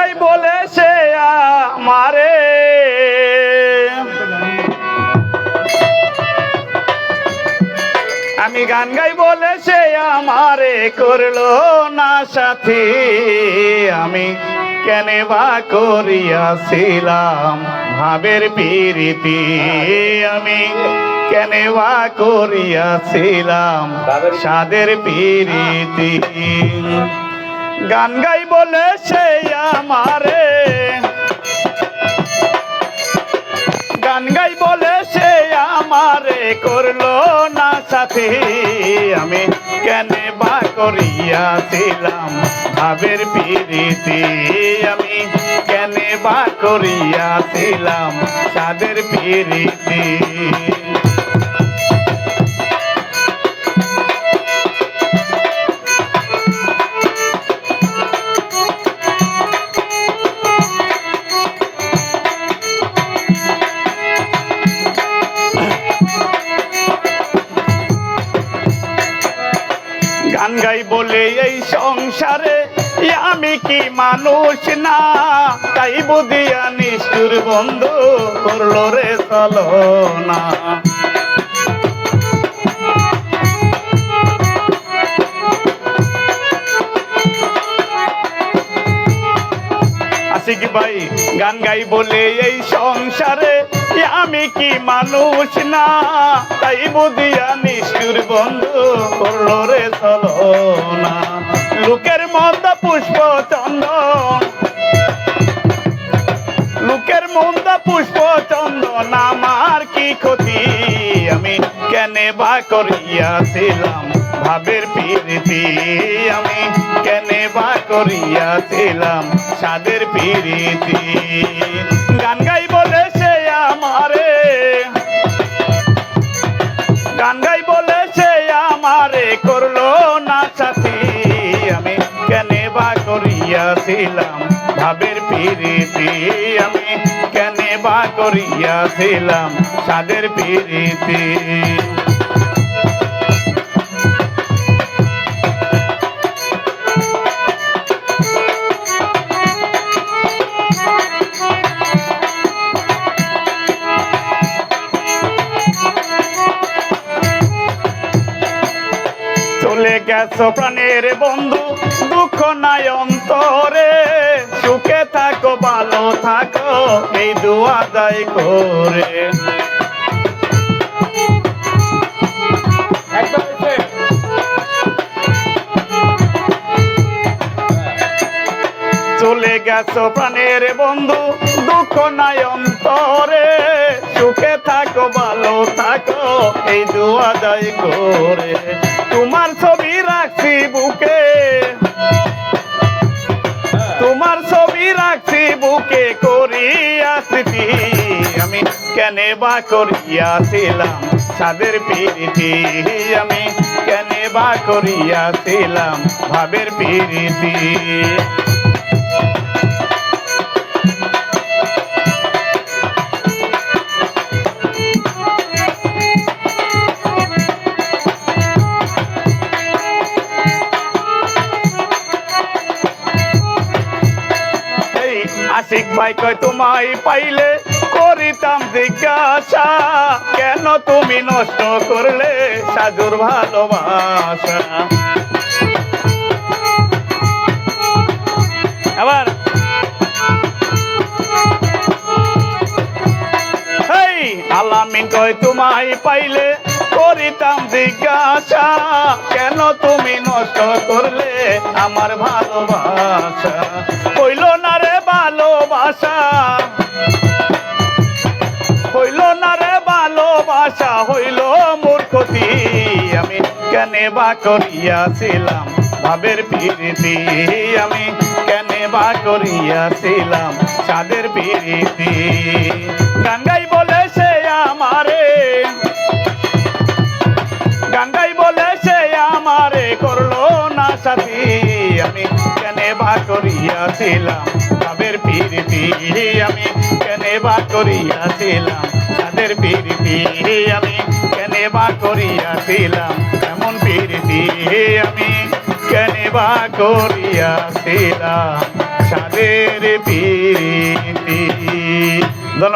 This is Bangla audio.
গাই বলে সে আমারে আমি গান গাই বলে সে আমারে করলো না সাথী আমি কেনে বা করিয়াছিলাম ভাবের প্রীতি আমি কেনে বা করিয়াছিলাম সাদের প্রীতি গান গাই বলে সে আমারে গান গাই বলে সে আমারে করলো না সাথী আমি কেনে বা করিয়াছিলাম ভাবের প্রীতি আমি কেনে বা করিয়াছিলাম সাদের প্রীতি গান গাই বলে এই সংসারে আমি কি মানুষ না তাই বুঝিয়া নিষ্ঠুর বন্ধু করলো রে চলো না আশিক ভাই গান গাই বলে এই সংসারে আমি কি মানুষ না তাই বুঝিয়া নিষ্ঠুর বন্ধু করলো রে চলো না লোকের মন্দ পুষ্প চন্দন লোকের মন্দ পুষ্প চন্দন আমার কি ক্ষতি আমি কেনে বা করিয়াছিলাম ভাবের প্রীতি আমি কেনে বা করিয়াছিলাম সাদের প্রীতি গান গাই বলে সে আমারে গান গাই বলে সে আমারে করলো না সাথী আমি কেনে বা করিয়াছিলাম ভাবের প্রীতি আমি কেনে বা করিয়াছিলাম সাদের প্রীতি চলে গেছো প্রাণের বন্ধু দুঃখ নাই অন্তরে সুখে থাকো ভালো থাকো এই দোয়া দায় করে চলে গেছো প্রাণের বন্ধু দুঃখ নাই অন্তরে সুখে থাকো ভালো থাকো এই দোয়া দায় করে তোমার ছবি রাখছি বুকে তোমার ছবি রাখছি বুকে করিয়া স্মৃতি আমি কেনে বা করিয়াছিলাম সাদের প্রীতি আমি কেনে বা করিয়াছিলাম ভাবের প্রীতি আশিক ভাই কয় তোমায় পাইলে করিতাম জিজ্ঞাসা কেন তুমি নষ্ট করলে সাজুর ভালোবাসা আবার আলামিন কয় তোমায় পাইলে করিতাম জিজ্ঞাসা কেন তুমি নষ্ট করলে আমার ভালোবাসা হইল না রে ভালোবাসা হইল না রে ভালোবাসা হইল মূর্খতি আমি কেনে বা করিয়াছিলাম ভাবের প্রীতি আমি কেনে বা করিয়াছিলাম সাদের প্রীতি গান গাই বলে সে আমারে গান গাই বলে সে আমারে করলো না সাথী আমি কেনে বা করিয়াছিলাম ভাবের প্রীতি আমি কেনে বা করিয়াছিলাম সাদের প্রীতি আমি কেনে বা করিয়াছিলাম এমন প্রীতি আমি কেনে বা করিয়াছিলাম সাদের প্রীতি। ধন্যবাদ।